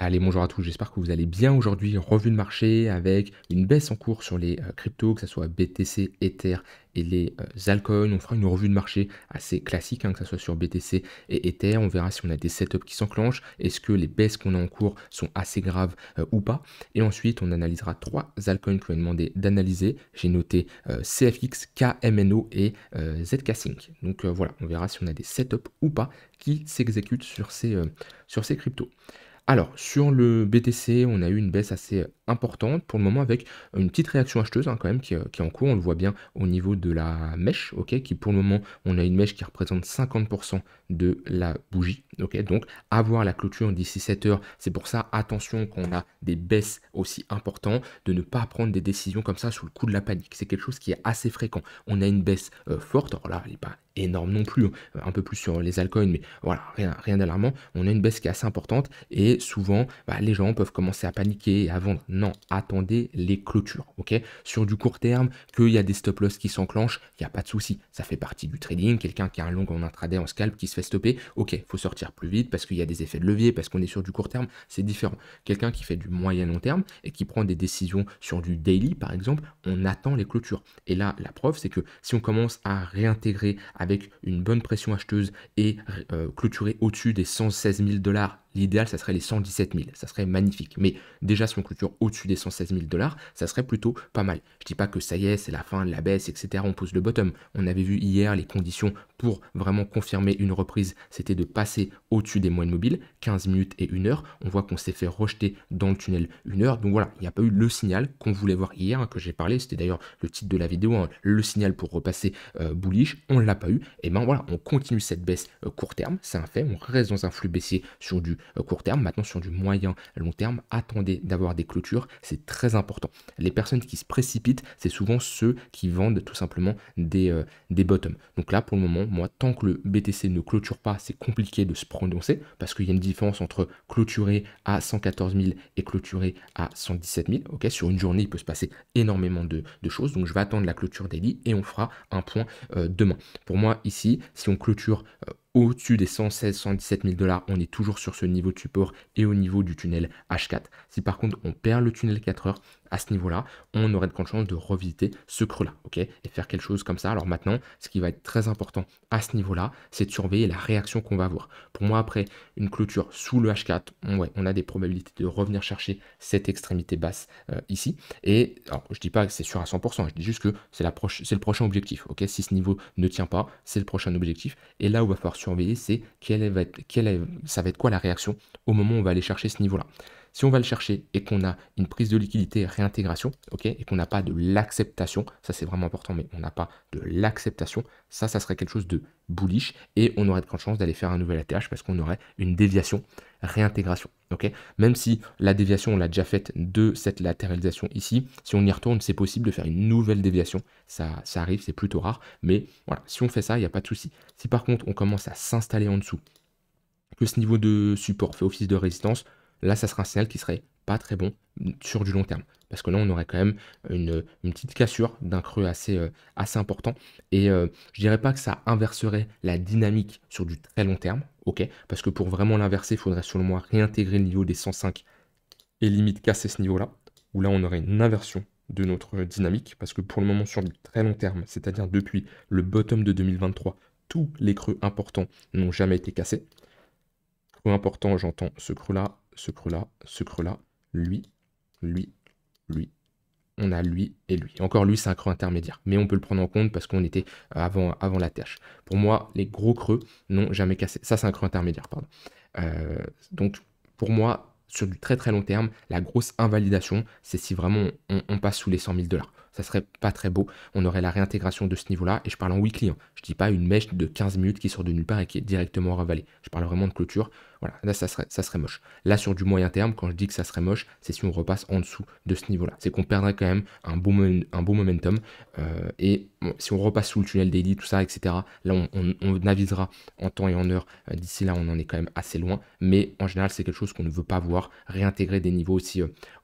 Allez, bonjour à tous, j'espère que vous allez bien aujourd'hui. Revue de marché avec une baisse en cours sur les cryptos, que ce soit BTC, Ether et les altcoins. On fera une revue de marché assez classique, hein, que ce soit sur BTC et Ether. On verra si on a des setups qui s'enclenchent, est-ce que les baisses qu'on a en cours sont assez graves ou pas. Et ensuite, on analysera trois altcoins que je vais demander d'analyser. J'ai noté CFX, KMNO et ZK Sync. Donc voilà, on verra si on a des setups ou pas qui s'exécutent sur ces cryptos. Alors, sur le BTC, on a eu une baisse assez importante pour le moment avec une petite réaction acheteuse hein, quand même qui est en cours. On le voit bien au niveau de la mèche, ok, qui pour le moment, on a une mèche qui représente 50% de la bougie, ok. Donc, avoir la clôture d'ici 7 heures, c'est pour ça, attention quand on a des baisses aussi importantes, de ne pas prendre des décisions comme ça sous le coup de la panique. C'est quelque chose qui est assez fréquent. On a une baisse forte, alors là, elle n'est pas énorme non plus, hein, un peu plus sur les altcoins, mais voilà, rien d'alarmant. On a une baisse qui est assez importante et souvent, les gens peuvent commencer à paniquer et à vendre. Non, attendez les clôtures, ok? Sur du court terme, qu'il y a des stop loss qui s'enclenchent, il n'y a pas de souci. Ça fait partie du trading. Quelqu'un qui a un long en intraday, en scalp, qui se fait stopper, ok, il faut sortir plus vite parce qu'il y a des effets de levier, parce qu'on est sur du court terme, c'est différent. Quelqu'un qui fait du moyen long terme et qui prend des décisions sur du daily, par exemple, on attend les clôtures. Et là, la preuve, c'est que si on commence à réintégrer avec une bonne pression acheteuse et clôturer au-dessus des 116 000 $, l'idéal, ça serait les 117 000, ça serait magnifique. Mais déjà, si on clôture au-dessus des 116 000 $, ça serait plutôt pas mal. Je dis pas que ça y est, c'est la fin de la baisse, etc. On pose le bottom. On avait vu hier les conditions pour vraiment confirmer une reprise, c'était de passer au-dessus des moyennes mobiles, 15 minutes et 1 heure. On voit qu'on s'est fait rejeter dans le tunnel 1 heure. Donc voilà, il n'y a pas eu le signal qu'on voulait voir hier, hein, que j'ai parlé. C'était d'ailleurs le titre de la vidéo, hein, le signal pour repasser bullish. On ne l'a pas eu. Et ben voilà, on continue cette baisse court terme, c'est un fait. On reste dans un flux baissier sur du court terme. Maintenant, sur du moyen long terme, attendez d'avoir des clôtures, c'est très important. Les personnes qui se précipitent, c'est souvent ceux qui vendent tout simplement des bottoms. Donc là, pour le moment, moi, tant que le BTC ne clôture pas, c'est compliqué de se prononcer parce qu'il y a une différence entre clôturer à 114 000 et clôturer à 117 000. Ok, sur une journée, il peut se passer énormément de choses. Donc je vais attendre la clôture daily et on fera un point demain. Pour moi, ici, si on clôture au-dessus des 116-117 000 $, on est toujours sur ce niveau de support et au niveau du tunnel H4. Si par contre on perd le tunnel 4 heures, à ce niveau-là, on aurait de grandes chances de revisiter ce creux-là, ok, et faire quelque chose comme ça. Alors maintenant, ce qui va être très important à ce niveau-là, c'est de surveiller la réaction qu'on va avoir. Pour moi, après une clôture sous le H4, on a des probabilités de revenir chercher cette extrémité basse ici. Et alors, je dis pas que c'est sûr à 100%, je dis juste que c'est le prochain objectif, ok. Si ce niveau ne tient pas, c'est le prochain objectif. Et là où il va falloir surveiller, c'est ça va être quoi la réaction au moment où on va aller chercher ce niveau-là. Si on va le chercher et qu'on a une prise de liquidité réintégration, ok, et qu'on n'a pas de l'acceptation, ça c'est vraiment important, mais on n'a pas de l'acceptation, ça serait quelque chose de bullish et on aurait de grandes chances d'aller faire un nouvel ATH parce qu'on aurait une déviation réintégration, ok. Même si la déviation on l'a déjà faite de cette latéralisation ici, si on y retourne, c'est possible de faire une nouvelle déviation, ça arrive, c'est plutôt rare, mais voilà, si on fait ça, il n'y a pas de souci. Si par contre on commence à s'installer en dessous, que ce niveau de support fait office de résistance, là, ça sera un signal qui serait pas très bon sur du long terme. Parce que là, on aurait quand même une petite cassure d'un creux assez important. Et je dirais pas que ça inverserait la dynamique sur du très long terme, ok. Parce que pour vraiment l'inverser, il faudrait selon moi réintégrer le niveau des 105 et limite casser ce niveau-là, où là, on aurait une inversion de notre dynamique. Parce que pour le moment, sur du très long terme, c'est-à-dire depuis le bottom de 2023, tous les creux importants n'ont jamais été cassés. Creux important, j'entends ce creux-là, ce creux-là, ce creux-là, lui, lui, lui. On a lui et lui. Encore lui, c'est un creux intermédiaire. Mais on peut le prendre en compte parce qu'on était avant la TH. Pour moi, les gros creux n'ont jamais cassé. Ça, c'est un creux intermédiaire, pardon. Donc, pour moi, sur du très très long terme, la grosse invalidation, c'est si vraiment on passe sous les 100 000 $. Ça serait pas très beau. On aurait la réintégration de ce niveau-là. Et je parle en weekly. Hein. Je dis pas une mèche de 15 minutes qui sort de nulle part et qui est directement ravalée. Je parle vraiment de clôture. Voilà, là, ça serait moche. Là, sur du moyen terme, quand je dis que ça serait moche, c'est si on repasse en dessous de ce niveau-là. C'est qu'on perdrait quand même un bon momentum. Et bon, si on repasse sous le tunnel daily, tout ça, etc., là, on avisera en temps et en heure. D'ici là, on en est quand même assez loin. Mais en général, c'est quelque chose qu'on ne veut pas voir réintégrer des niveaux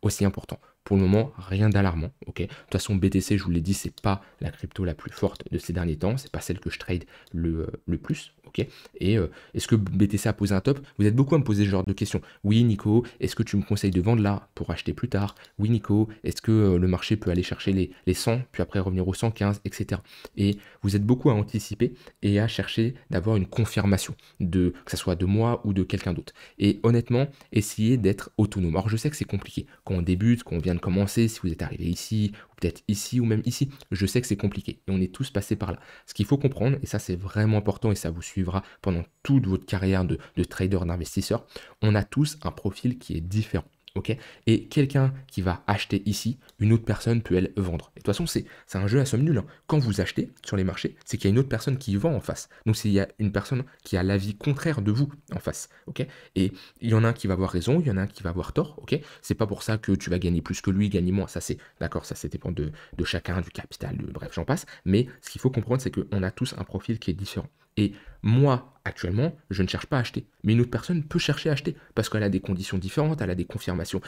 aussi importants. Pour le moment, rien d'alarmant, ok. De toute façon, BTC, je vous l'ai dit, c'est pas la crypto la plus forte de ces derniers temps, c'est pas celle que je trade le plus, ok. ok? Et est-ce que BTC a posé un top? Vous êtes beaucoup à me poser ce genre de questions. Oui, Nico, est-ce que tu me conseilles de vendre là pour acheter plus tard? Oui, Nico, est-ce que le marché peut aller chercher les 100, puis après revenir aux 115, etc. Et vous êtes beaucoup à anticiper et à chercher d'avoir une confirmation, que ce soit de moi ou de quelqu'un d'autre. Et honnêtement, essayez d'être autonome. Alors je sais que c'est compliqué. Quand on débute, quand on vient de commencer, si vous êtes arrivé ici, ou peut-être ici ou même ici, je sais que c'est compliqué. Et on est tous passés par là. Ce qu'il faut comprendre, et ça c'est vraiment important et ça vous suivra pendant toute votre carrière de trader, d'investisseur, on a tous un profil qui est différent. Ok. Et quelqu'un qui va acheter ici, une autre personne peut elle vendre. Et de toute façon, c'est un jeu à somme nulle, hein. Quand vous achetez sur les marchés, c'est qu'il y a une autre personne qui vend en face. Donc il y a une personne qui a l'avis contraire de vous en face. Ok. Et il y en a un qui va avoir raison, il y en a un qui va avoir tort. Ok. C'est pas pour ça que tu vas gagner plus que lui, gagner moins. Ça c'est d'accord, ça dépend de chacun, du capital, bref, j'en passe. Mais ce qu'il faut comprendre, c'est qu'on a tous un profil qui est différent. Et moi, actuellement, je ne cherche pas à acheter. Mais une autre personne peut chercher à acheter parce qu'elle a des conditions différentes, elle a des confirmations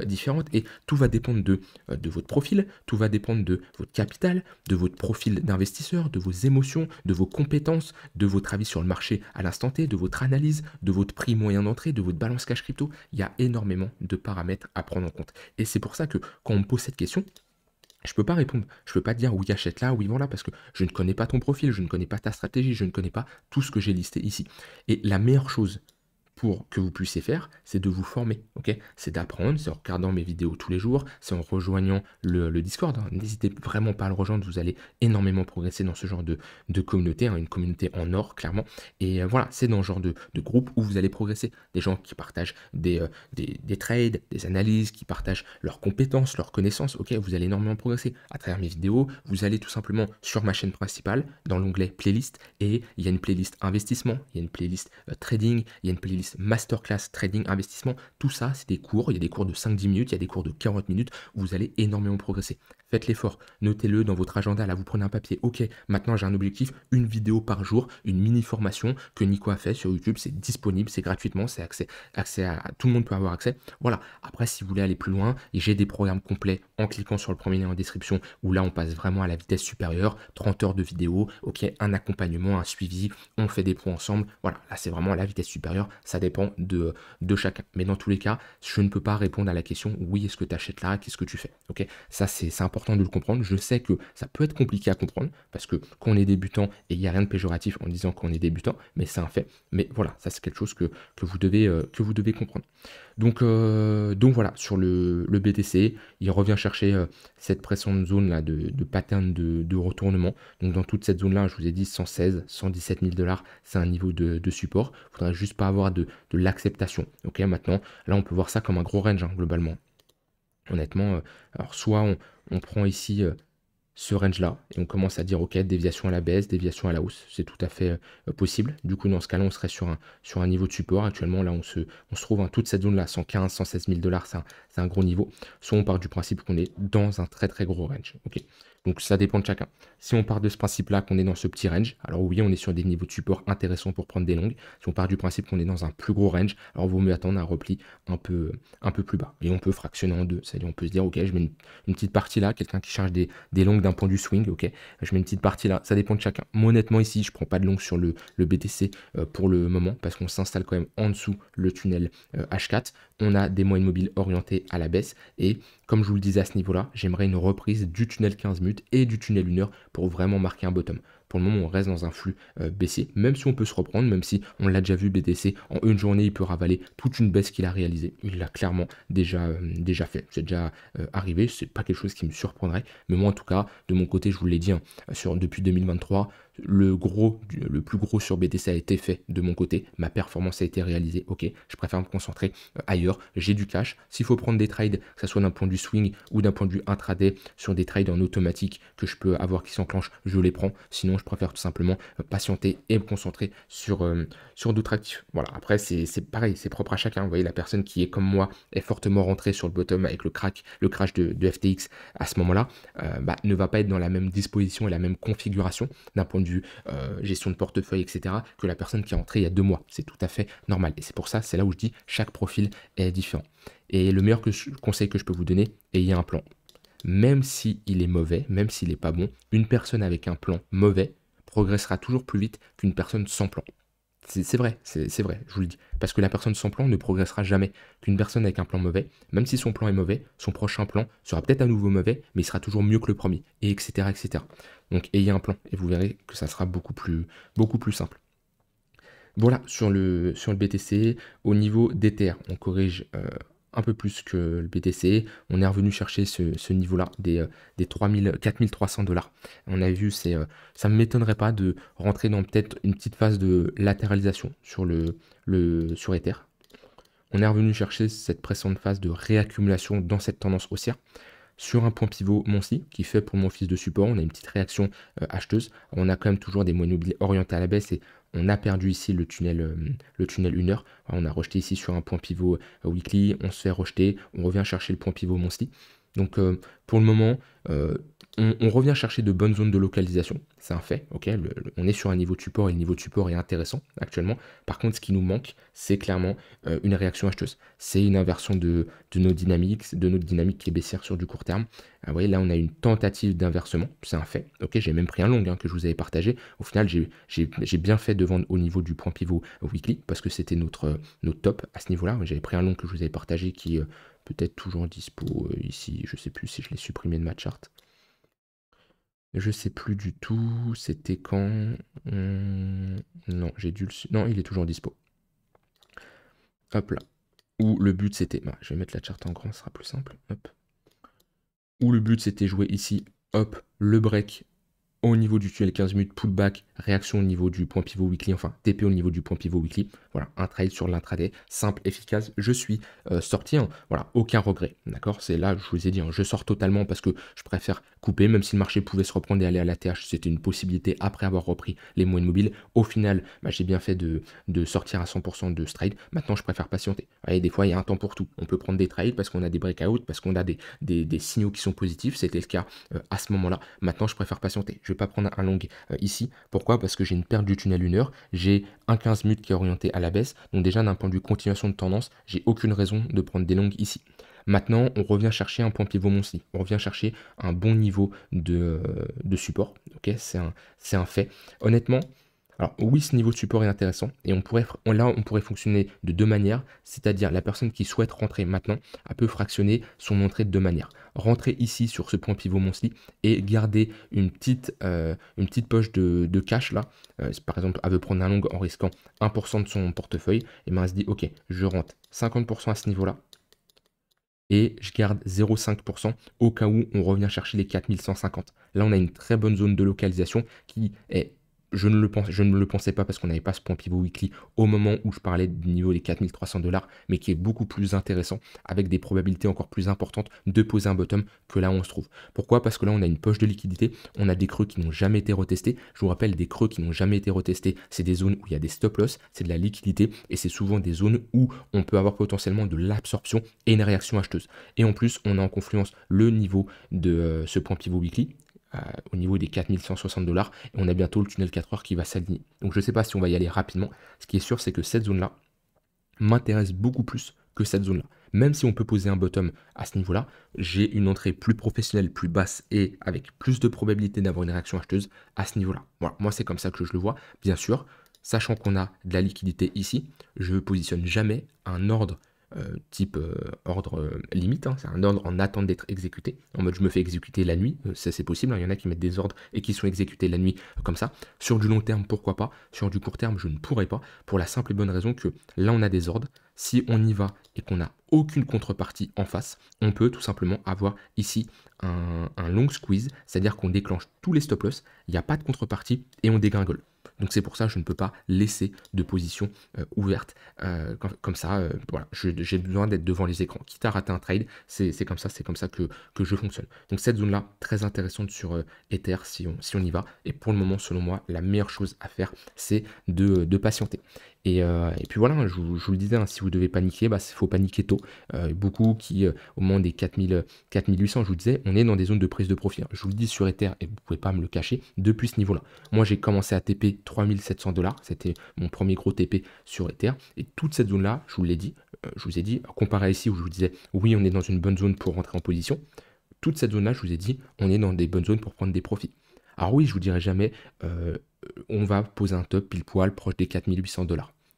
différentes et tout va dépendre de votre profil, tout va dépendre de votre capital, de votre profil d'investisseur, de vos émotions, de vos compétences, de votre avis sur le marché à l'instant T, de votre analyse, de votre prix moyen d'entrée, de votre balance cash crypto. Il y a énormément de paramètres à prendre en compte. Et c'est pour ça que quand on me pose cette question, je ne peux pas répondre. Je ne peux pas te dire oui, achète là, oui, vends là, parce que je ne connais pas ton profil, je ne connais pas ta stratégie, je ne connais pas tout ce que j'ai listé ici. Et la meilleure chose pour que vous puissiez faire, c'est de vous former, ok? C'est d'apprendre, c'est en regardant mes vidéos tous les jours, c'est en rejoignant le Discord, hein. N'hésitez vraiment pas à le rejoindre, vous allez énormément progresser dans ce genre de communauté, hein, une communauté en or, clairement. Et voilà, c'est dans ce genre de groupe où vous allez progresser. Des gens qui partagent des trades, des analyses, qui partagent leurs compétences, leurs connaissances, ok? Vous allez énormément progresser à travers mes vidéos. Vous allez tout simplement sur ma chaîne principale, dans l'onglet playlist, et il y a une playlist investissement, il y a une playlist trading, il y a une playlist masterclass trading investissement. Tout ça, c'est des cours. Il y a des cours de 5-10 minutes, il y a des cours de 40 minutes où vous allez énormément progresser. Faites l'effort, notez-le dans votre agenda, là vous prenez un papier, ok, maintenant j'ai un objectif, une vidéo par jour, une mini formation que Nico a fait sur YouTube, c'est disponible, c'est gratuitement, c'est accès à tout le monde peut avoir accès. Voilà, après si vous voulez aller plus loin, j'ai des programmes complets en cliquant sur le premier lien en description où là on passe vraiment à la vitesse supérieure, 30 heures de vidéo, ok, un accompagnement, un suivi, on fait des points ensemble, voilà, là c'est vraiment à la vitesse supérieure, ça dépend de chacun. Mais dans tous les cas, je ne peux pas répondre à la question, oui, est-ce que tu achètes là, qu'est-ce que tu fais, ok, ça c'est important de le comprendre. Je sais que ça peut être compliqué à comprendre parce que quand on est débutant, et il n'y a rien de péjoratif en disant qu'on est débutant, mais c'est un fait. Mais voilà, ça c'est quelque chose que vous devez comprendre. Donc voilà, sur le BTC, il revient chercher cette précédente zone là de pattern de retournement. Donc dans toute cette zone là, je vous ai dit 116, 117 000 $, c'est un niveau de support. Il ne faudra juste pas avoir de l'acceptation. Ok, maintenant, là on peut voir ça comme un gros range, hein, globalement. Honnêtement, alors soit on prend ici ce range-là et on commence à dire ok, déviation à la baisse, déviation à la hausse, c'est tout à fait possible. Du coup, dans ce cas-là, on serait sur un niveau de support. Actuellement, là, on se trouve en toute cette zone-là, 115, 116 000 $, c'est un gros niveau. Soit on part du principe qu'on est dans un très très gros range. Ok. Donc ça dépend de chacun. Si on part de ce principe-là qu'on est dans ce petit range, alors oui, on est sur des niveaux de support intéressants pour prendre des longues. Si on part du principe qu'on est dans un plus gros range, alors il vaut mieux attendre un repli un peu plus bas. Et on peut fractionner en deux. C'est-à-dire on peut se dire, ok, je mets une petite partie là, quelqu'un qui charge des longues d'un point du swing, ok, je mets une petite partie là, ça dépend de chacun. Moi honnêtement ici, je prends pas de longue sur le BTC pour le moment, parce qu'on s'installe quand même en dessous le tunnel H4. On a des moyennes mobiles orientées à la baisse, et comme je vous le disais à ce niveau-là, j'aimerais une reprise du tunnel 15 minutes et du tunnel 1 heure pour vraiment marquer un bottom. Pour le moment, on reste dans un flux baissier, même si on peut se reprendre, même si on l'a déjà vu, BTC, en une journée, il peut ravaler toute une baisse qu'il a réalisée. Il l'a clairement déjà fait, c'est déjà arrivé, c'est pas quelque chose qui me surprendrait, mais moi en tout cas, de mon côté, je vous l'ai dit, hein, depuis 2023, le plus gros sur BTC a été fait de mon côté, ma performance a été réalisée, ok, je préfère me concentrer ailleurs, j'ai du cash, s'il faut prendre des trades, que ce soit d'un point de vue swing ou d'un point de vue intraday, sur des trades en automatique que je peux avoir qui s'enclenchent, je les prends, sinon je préfère tout simplement patienter et me concentrer sur d'autres actifs. Voilà, après c'est pareil, c'est propre à chacun, vous voyez, la personne qui est comme moi est fortement rentrée sur le bottom avec le crash de FTX à ce moment-là, ne va pas être dans la même disposition et la même configuration d'un point de vue gestion de portefeuille, etc., que la personne qui est rentrée il y a 2 mois. C'est tout à fait normal. Et c'est pour ça, c'est là où je dis, chaque profil est différent. Et le meilleur conseil que je peux vous donner, ayez un plan. Même s'il est mauvais, même s'il n'est pas bon, une personne avec un plan mauvais progressera toujours plus vite qu'une personne sans plan. C'est vrai, c'est vrai, je vous le dis. Parce que la personne sans plan ne progressera jamais qu'une personne avec un plan mauvais. Même si son plan est mauvais, son prochain plan sera peut-être à nouveau mauvais, mais il sera toujours mieux que le premier, et etc., etc. Donc ayez un plan, et vous verrez que ça sera beaucoup plus simple. Voilà, sur le BTC, au niveau d'Ether, on corrige un peu plus que le BTC. On est revenu chercher ce niveau-là, des 4300 $. On a vu, ça ne m'étonnerait pas de rentrer dans peut-être une petite phase de latéralisation sur Ether. On est revenu chercher cette précédente phase de réaccumulation dans cette tendance haussière sur un point pivot monthly qui fait pour mon fils de support. On a une petite réaction acheteuse. On a quand même toujours des moyennes mobiles orientées à la baisse et on a perdu ici le tunnel 1 heure. On a rejeté ici sur un point pivot weekly, on se fait rejeter, on revient chercher le point pivot monthly. Donc pour le moment, on revient chercher de bonnes zones de localisation, c'est un fait, ok. On est sur un niveau de support et le niveau de support est intéressant actuellement. Par contre, ce qui nous manque, c'est clairement une réaction acheteuse. C'est une inversion de notre dynamique qui est baissière sur du court terme. Vous voyez, là, on a une tentative d'inversement, c'est un fait, ok. J'ai même pris un long que je vous avais partagé. Au final, j'ai bien fait de vendre au niveau du point pivot weekly parce que c'était notre top à ce niveau-là. J'avais pris un long que je vous avais partagé qui peut-être toujours dispo ici. Je sais plus si je l'ai supprimé de ma charte. Je sais plus du tout. C'était quand Non, j'ai dû le... Non, il est toujours dispo. Hop là. Où le but c'était... Bah, je vais mettre la charte en grand, ce sera plus simple. Hop. Où le but c'était jouer ici. Hop, le break au niveau du tunnel 15 minutes, pullback, réaction au niveau du point pivot weekly, enfin TP au niveau du point pivot weekly. Voilà, un trade sur l'intraday, simple, efficace. Je suis sorti, voilà, aucun regret, d'accord. C'est là, je vous ai dit, je sors totalement parce que je préfère couper, même si le marché pouvait se reprendre et aller à la TH, c'était une possibilité après avoir repris les moyennes mobiles. Au final, bah, j'ai bien fait de sortir à 100% de ce trade. Maintenant, je préfère patienter. Vous voyez, des fois, il y a un temps pour tout. On peut prendre des trades parce qu'on a des breakouts, parce qu'on a des signaux qui sont positifs. C'était le cas à ce moment-là. Maintenant, je préfère patienter. Je vais pas prendre un long ici. Pourquoi? Parce que j'ai une perte du tunnel 1 heure, j'ai un 15 minutes qui est orienté à la baisse, donc déjà d'un point de vue continuation de tendance, j'ai aucune raison de prendre des longues ici. Maintenant, on revient chercher un point pivot monthly, on revient chercher un bon niveau de support, ok, c'est un fait. Honnêtement, alors oui, ce niveau de support est intéressant et on pourrait fonctionner de deux manières, c'est-à-dire la personne qui souhaite rentrer maintenant, elle peut fractionner son entrée de deux manières. Rentrer ici sur ce point pivot monthly et garder une petite poche de cash là. Par exemple, elle veut prendre un long en risquant 1% de son portefeuille, et bien elle se dit ok, je rentre 50% à ce niveau-là et je garde 0,5% au cas où on revient chercher les 4150. Là, on a une très bonne zone de localisation qui est... Je ne le pensais pas parce qu'on n'avait pas ce point pivot weekly au moment où je parlais du niveau des 4300 $, mais qui est beaucoup plus intéressant avec des probabilités encore plus importantes de poser un bottom que là où on se trouve. Pourquoi? Parce que là, on a une poche de liquidité, on a des creux qui n'ont jamais été retestés. Je vous rappelle, des creux qui n'ont jamais été retestés, c'est des zones où il y a des stop loss, c'est de la liquidité et c'est souvent des zones où on peut avoir potentiellement de l'absorption et une réaction acheteuse. Et en plus, on a en confluence le niveau de ce point pivot weekly, au niveau des 4160 $, et on a bientôt le tunnel 4 heures qui va s'aligner. Donc je ne sais pas si on va y aller rapidement. Ce qui est sûr, c'est que cette zone-là m'intéresse beaucoup plus que cette zone-là. Même si on peut poser un bottom à ce niveau-là, j'ai une entrée plus professionnelle, plus basse et avec plus de probabilité d'avoir une réaction acheteuse à ce niveau-là. Voilà, moi c'est comme ça que je le vois. Bien sûr, sachant qu'on a de la liquidité ici, je ne positionne jamais un ordre type ordre limite, c'est un ordre en attente d'être exécuté, en mode je me fais exécuter la nuit, ça c'est possible, il y en a qui mettent des ordres et qui sont exécutés la nuit comme ça. Sur du long terme, pourquoi pas? Sur du court terme, je ne pourrais pas, pour la simple et bonne raison que là on a des ordres, si on y va et qu'on n'a aucune contrepartie en face, on peut tout simplement avoir ici un long squeeze, c'est-à-dire qu'on déclenche tous les stop loss, il n'y a pas de contrepartie et on dégringole. Donc c'est pour ça que je ne peux pas laisser de position ouverte comme ça. Voilà, j'ai besoin d'être devant les écrans. Quitte à rater un trade, c'est comme ça que je fonctionne. Donc cette zone-là, très intéressante sur Ether si on y va. Et pour le moment, selon moi, la meilleure chose à faire, c'est de patienter. Et puis voilà, je vous le disais, si vous devez paniquer, il faut paniquer tôt. Beaucoup qui, au moment des 4800, je vous disais, on est dans des zones de prise de profit. Je vous le dis sur Ether, et vous ne pouvez pas me le cacher, depuis ce niveau-là. Moi, j'ai commencé à TP 3700 $, c'était mon premier gros TP sur Ether. Et toute cette zone-là, je vous ai dit, comparé à ici où je vous disais, oui, on est dans une bonne zone pour rentrer en position. Toute cette zone-là, je vous ai dit, on est dans des bonnes zones pour prendre des profits. Alors oui, je vous dirai jamais, on va poser un top pile poil proche des 4 800 $.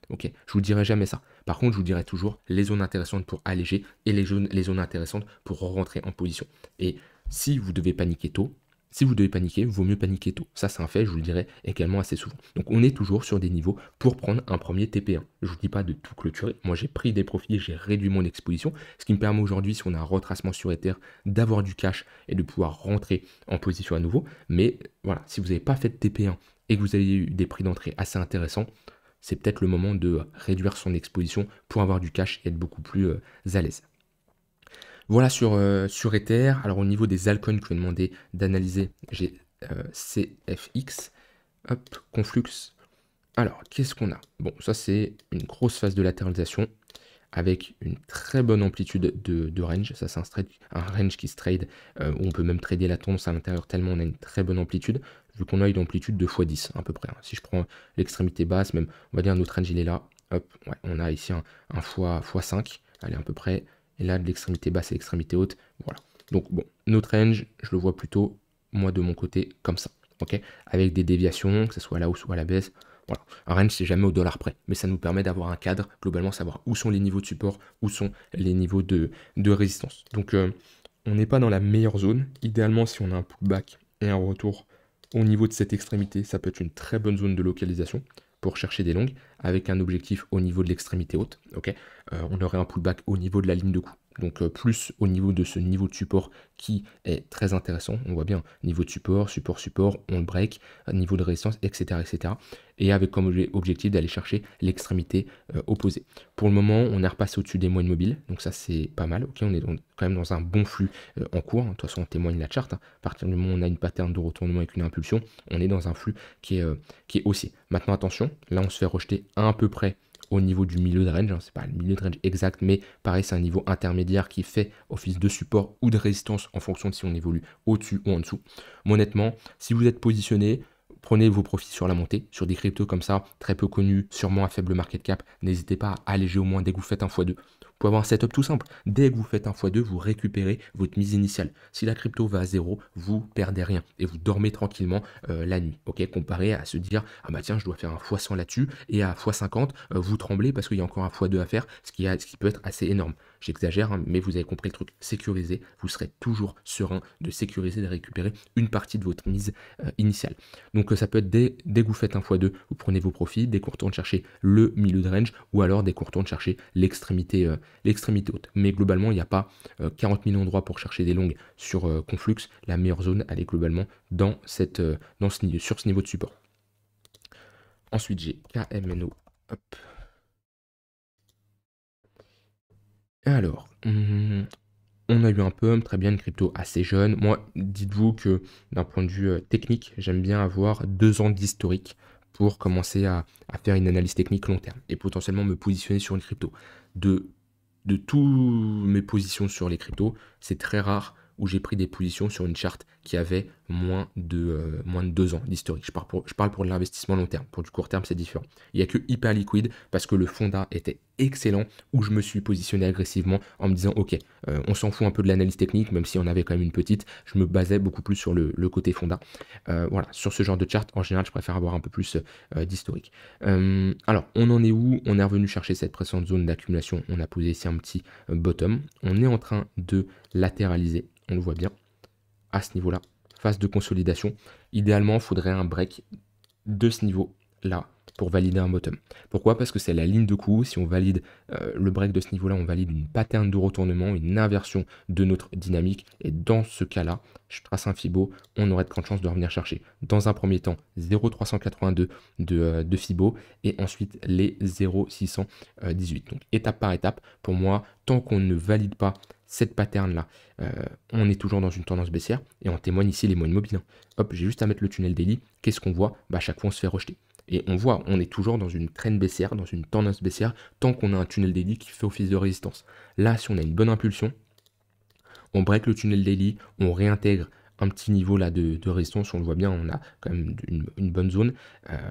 OK? Je vous dirai jamais ça. Par contre, je vous dirai toujours les zones intéressantes pour alléger et les zones intéressantes pour rentrer en position. Et si vous devez paniquer tôt, si vous devez paniquer, vaut mieux paniquer tôt. Ça, c'est un fait, je vous le dirai également assez souvent. Donc, on est toujours sur des niveaux pour prendre un premier TP1. Je ne vous dis pas de tout clôturer. Moi, j'ai pris des profits, j'ai réduit mon exposition, ce qui me permet aujourd'hui, si on a un retracement sur Ether, d'avoir du cash et de pouvoir rentrer en position à nouveau. Mais voilà, si vous n'avez pas fait de TP1 et que vous avez eu des prix d'entrée assez intéressants, c'est peut-être le moment de réduire son exposition pour avoir du cash et être beaucoup plus à l'aise. Voilà sur Ether. Alors au niveau des altcoins que je vais demander d'analyser, j'ai CFX, hop, Conflux. Alors, qu'est-ce qu'on a? Bon, ça c'est une grosse phase de latéralisation avec une très bonne amplitude de range. Ça c'est un range qui se trade, où on peut même trader la tendance à l'intérieur tellement on a une très bonne amplitude, vu qu'on a une amplitude de x10 à peu près. Hein. Si je prends l'extrémité basse, même on va dire notre range il est là, hop, ouais, on a ici un x5, allez à peu près. Et là, de l'extrémité basse et l'extrémité haute, voilà. Donc bon, notre range, je le vois plutôt, moi de mon côté, comme ça, ok? Avec des déviations, que ce soit à la hausse ou à la baisse. Voilà. Un range, c'est jamais au dollar près, mais ça nous permet d'avoir un cadre, globalement, savoir où sont les niveaux de support, où sont les niveaux de résistance. Donc, on n'est pas dans la meilleure zone. Idéalement, si on a un pullback et un retour au niveau de cette extrémité, ça peut être une très bonne zone de localisation pour chercher des longues, avec un objectif au niveau de l'extrémité haute, ok? On aurait un pullback au niveau de la ligne de coup. Donc plus au niveau de ce niveau de support qui est très intéressant. On voit bien, niveau de support, support, on le break, niveau de résistance, etc. etc. Et avec comme objectif d'aller chercher l'extrémité opposée. Pour le moment, on est repassé au-dessus des moyennes mobiles, donc ça c'est pas mal. Ok, on est quand même dans un bon flux en cours. De toute façon, on témoigne la charte. Hein. À partir du moment où on a une pattern de retournement avec une impulsion, on est dans un flux qui est haussier. Maintenant, attention, là on se fait rejeter à peu près au niveau du milieu de range, hein, c'est pas le milieu de range exact, mais pareil, c'est un niveau intermédiaire qui fait office de support ou de résistance en fonction de si on évolue au-dessus ou en dessous. Mais honnêtement, si vous êtes positionné, prenez vos profits sur la montée, sur des cryptos comme ça, très peu connus, sûrement à faible market cap, n'hésitez pas à alléger au moins dès que vous faites un x2. Vous pouvez avoir un setup tout simple. Dès que vous faites un x2, vous récupérez votre mise initiale. Si la crypto va à zéro, vous perdez rien et vous dormez tranquillement la nuit. Ok, comparé à se dire ah bah tiens je dois faire un x100 là-dessus et à x50 vous tremblez parce qu'il y a encore un x2 à faire, ce qui peut être assez énorme. J'exagère, hein, mais vous avez compris le truc. Sécurisé, vous serez toujours serein de sécuriser, de récupérer une partie de votre mise initiale. Donc ça peut être dès que vous faites un x2, vous prenez vos profits, dès qu'on retourne chercher le milieu de range, ou alors dès qu'on retourne chercher l'extrémité haute. Mais globalement, il n'y a pas 40 000 endroits pour chercher des longues sur Conflux. La meilleure zone, elle est globalement sur ce niveau de support. Ensuite, j'ai KMNO. Hop. Alors, on a eu un pump, très bien, une crypto assez jeune. Moi, dites-vous que d'un point de vue technique, j'aime bien avoir 2 ans d'historique pour commencer à faire une analyse technique long terme et potentiellement me positionner sur une crypto. De toutes mes positions sur les cryptos, c'est très rare où j'ai pris des positions sur une charte qui avait moins de 2 ans d'historique. Je parle pour l'investissement long terme. Pour du court terme, c'est différent. Il n'y a que hyper liquide parce que le fonda était excellent où je me suis positionné agressivement en me disant ok, on s'en fout un peu de l'analyse technique, même si on avait quand même une petite, je me basais beaucoup plus sur le côté fonda. Voilà, sur ce genre de charte, en général, je préfère avoir un peu plus d'historique. Alors, on en est où? On est revenu chercher cette précédente zone d'accumulation. On a posé ici un petit bottom. On est en train de latéraliser, on le voit bien, à ce niveau-là, phase de consolidation. Idéalement, il faudrait un break de ce niveau-là pour valider un bottom. Pourquoi? Parce que c'est la ligne de coup. Si on valide le break de ce niveau-là, on valide une pattern de retournement, une inversion de notre dynamique. Et dans ce cas-là, je trace un Fibo, on aurait de grandes chances de revenir chercher. Dans un premier temps, 0,382 de Fibo et ensuite les 0,618. Donc étape par étape, pour moi, tant qu'on ne valide pas cette pattern-là, on est toujours dans une tendance baissière et on témoigne ici les moyennes mobiles. Hop, j'ai juste à mettre le tunnel daily. Qu'est-ce qu'on voit? Bah, à chaque fois, on se fait rejeter. Et on voit, on est toujours dans une trend baissière, dans une tendance baissière, tant qu'on a un tunnel daily qui fait office de résistance. Là, si on a une bonne impulsion, on break le tunnel daily, on réintègre un petit niveau là de résistance, on le voit bien, on a quand même une bonne zone.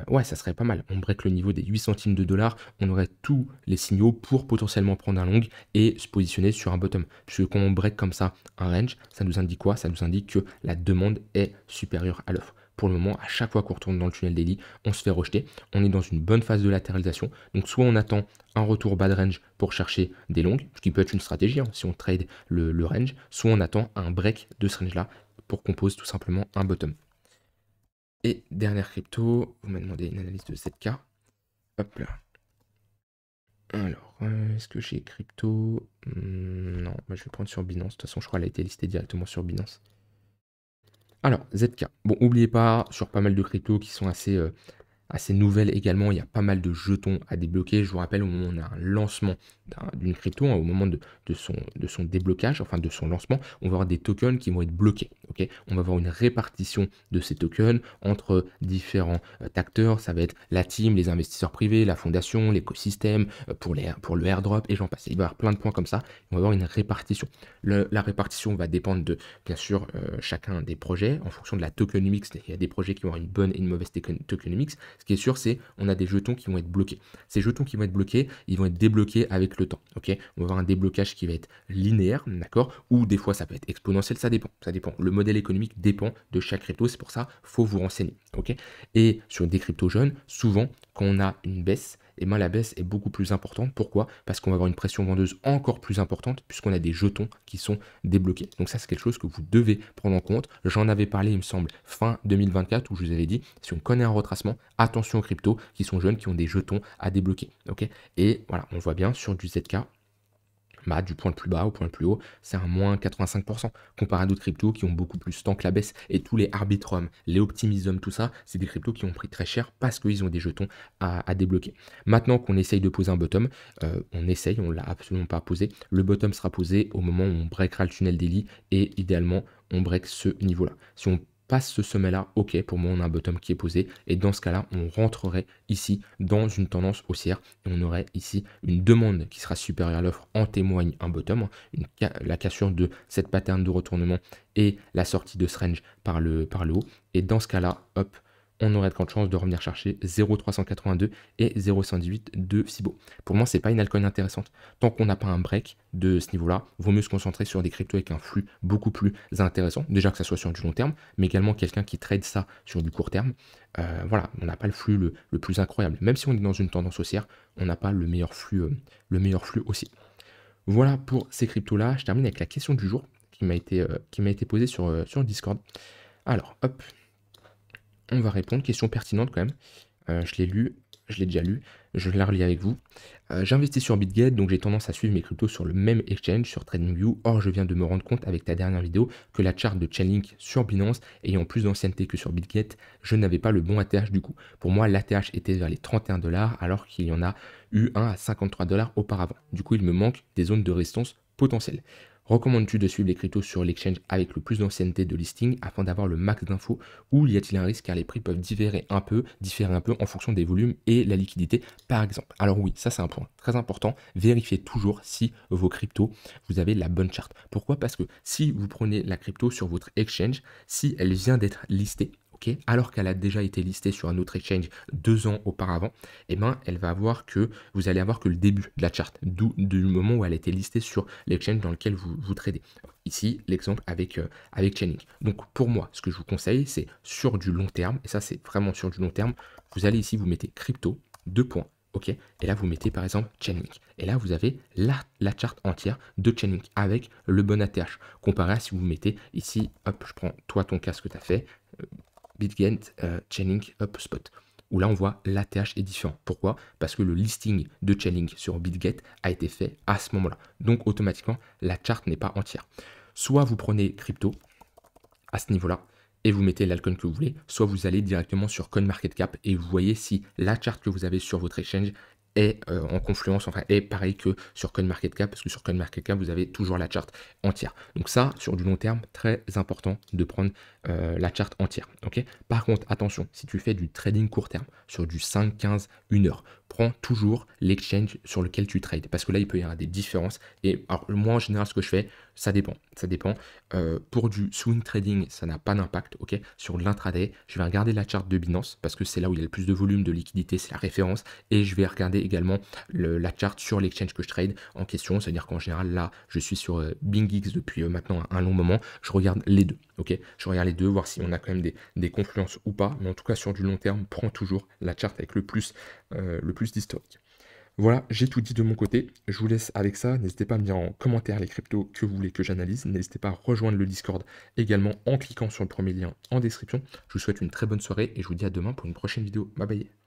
Ouais, ça serait pas mal. On break le niveau des 8 centimes de dollars, on aurait tous les signaux pour potentiellement prendre un long et se positionner sur un bottom. Puisque quand on break comme ça un range, ça nous indique quoi? Ça nous indique que la demande est supérieure à l'offre. pour le moment, à chaque fois qu'on retourne dans le tunnel daily, on se fait rejeter. On est dans une bonne phase de latéralisation. Donc soit on attend un retour bas de range pour chercher des longues, ce qui peut être une stratégie hein, si on trade le range, soit on attend un break de ce range-là pour qu'on pose tout simplement un bottom. Et dernière crypto, vous m'avez demandé une analyse de 7K. Hop là. Alors, est-ce que j'ai crypto? Non, moi je vais prendre sur Binance. De toute façon, je crois qu'elle a été listée directement sur Binance. Alors, ZK. Bon, n'oubliez pas, sur pas mal de cryptos qui sont assez nouvelles également, il y a pas mal de jetons à débloquer. Je vous rappelle, au moment où on a un lancement d'une crypto, hein, au moment de son déblocage, enfin de son lancement, on va avoir des tokens qui vont être bloqués. Okay, on va avoir une répartition de ces tokens entre différents acteurs. Ça va être la team, les investisseurs privés, la fondation, l'écosystème, pour le airdrop, et j'en passe. Il va y avoir plein de points comme ça. On va avoir une répartition. La répartition va dépendre de, bien sûr, chacun des projets, en fonction de la tokenomics. Il y a des projets qui vont avoir une bonne et une mauvaise tokenomics. Ce qui est sûr, c'est on a des jetons qui vont être bloqués. Ces jetons qui vont être bloqués, ils vont être débloqués avec le temps. Ok, on va avoir un déblocage qui va être linéaire, d'accord, ou des fois ça peut être exponentiel, ça dépend. Ça dépend. Le modèle économique dépend de chaque crypto, c'est pour ça faut vous renseigner. Ok, et sur des cryptos jeunes, souvent quand on a une baisse, et bien la baisse est beaucoup plus importante. Pourquoi? Parce qu'on va avoir une pression vendeuse encore plus importante puisqu'on a des jetons qui sont débloqués. Donc ça, c'est quelque chose que vous devez prendre en compte. J'en avais parlé, il me semble, fin 2024, où je vous avais dit, si on connaît un retracement, attention aux cryptos qui sont jeunes, qui ont des jetons à débloquer. Ok, et voilà, on voit bien sur du ZK, bah, du point le plus bas au point le plus haut, c'est un moins 85%, comparé à d'autres cryptos qui ont beaucoup plus temps que la baisse. Et tous les Arbitrum, les Optimism, tout ça, c'est des cryptos qui ont pris très cher parce qu'ils ont des jetons à débloquer. Maintenant qu'on essaye de poser un bottom, on ne l'a absolument pas posé. Le bottom sera posé au moment où on breakera le tunnel daily et idéalement, on break ce niveau-là. Si on passe ce sommet-là, ok, pour moi on a un bottom qui est posé, et dans ce cas-là, on rentrerait ici dans une tendance haussière, et on aurait ici une demande qui sera supérieure à l'offre, en témoigne un bottom, la cassure de cette pattern de retournement et la sortie de ce range par le haut, et dans ce cas-là, hop, on aurait de grandes chances de revenir chercher 0,382 et 0,118 de Fibo. Pour moi, c'est pas une altcoin intéressante. Tant qu'on n'a pas un break de ce niveau-là, vaut mieux se concentrer sur des cryptos avec un flux beaucoup plus intéressant. Déjà que ça soit sur du long terme, mais également quelqu'un qui trade ça sur du court terme. Voilà, on n'a pas le flux le plus incroyable. Même si on est dans une tendance haussière, on n'a pas le meilleur flux aussi. Voilà pour ces cryptos-là. Je termine avec la question du jour qui m'a été posée sur le Discord. Alors, hop. On va répondre, question pertinente quand même. Je l'ai lu, je l'ai déjà lu, je la relis avec vous. J'investis sur BitGet, donc j'ai tendance à suivre mes cryptos sur le même exchange, sur TradingView. Or, je viens de me rendre compte avec ta dernière vidéo que la charte de Chainlink sur Binance, ayant plus d'ancienneté que sur BitGet, je n'avais pas le bon ATH du coup. Pour moi, l'ATH était vers les 31 $, alors qu'il y en a eu un à 53 $ auparavant. Du coup, il me manque des zones de résistance potentielles. Recommandes-tu de suivre les cryptos sur l'exchange avec le plus d'ancienneté de listing afin d'avoir le max d'infos, ou y a-t-il un risque car les prix peuvent différer un peu en fonction des volumes et la liquidité par exemple? Alors oui, ça c'est un point très important, vérifiez toujours si vos cryptos, vous avez la bonne charte. Pourquoi? Parce que si vous prenez la crypto sur votre exchange, si elle vient d'être listée, alors qu'elle a déjà été listée sur un autre exchange 2 ans auparavant, eh ben, vous allez avoir que le début de la charte, du moment où elle a été listée sur l'exchange dans lequel vous tradez. Ici, l'exemple avec Chainlink. Donc pour moi, ce que je vous conseille, c'est sur du long terme, et ça c'est vraiment sur du long terme, vous allez ici, vous mettez crypto, 2 points. Ok, et là vous mettez par exemple Chainlink. Et là vous avez la charte entière de Chainlink avec le bon ATH. Comparé à si vous mettez ici, hop, je prends toi ton cas ce que tu as fait, BitGet, Chainlink, Spot. Où là on voit l'ATH est différent. Pourquoi? Parce que le listing de Chainlink sur BitGet a été fait à ce moment-là. Donc automatiquement la charte n'est pas entière. Soit vous prenez crypto à ce niveau-là et vous mettez l'alcoin que vous voulez, soit vous allez directement sur CoinMarketCap et vous voyez si la charte que vous avez sur votre exchange est en confluence, enfin est pareil que sur CoinMarketCap, parce que sur CoinMarketCap, vous avez toujours la charte entière. Donc ça, sur du long terme, très important de prendre la charte entière. Ok. Par contre, attention, si tu fais du trading court terme, sur du 5, 15, 1 heure, prends toujours l'exchange sur lequel tu trades, parce que là, il peut y avoir des différences. Et alors, moi, en général, ce que je fais, ça dépend. Pour du swing trading, ça n'a pas d'impact. Ok. Sur l'intraday, je vais regarder la charte de Binance, parce que c'est là où il y a le plus de volume, de liquidité, c'est la référence, et je vais regarder également la charte sur l'exchange que je trade en question. C'est-à-dire qu'en général, là, je suis sur BingX depuis maintenant un long moment. Je regarde les deux, ok? Je regarde les deux, voir si on a quand même des confluences ou pas. Mais en tout cas, sur du long terme, prends toujours la charte avec le plus d'historique. Voilà, j'ai tout dit de mon côté. Je vous laisse avec ça. N'hésitez pas à me dire en commentaire les cryptos que vous voulez que j'analyse. N'hésitez pas à rejoindre le Discord également en cliquant sur le premier lien en description. Je vous souhaite une très bonne soirée et je vous dis à demain pour une prochaine vidéo. Bye bye.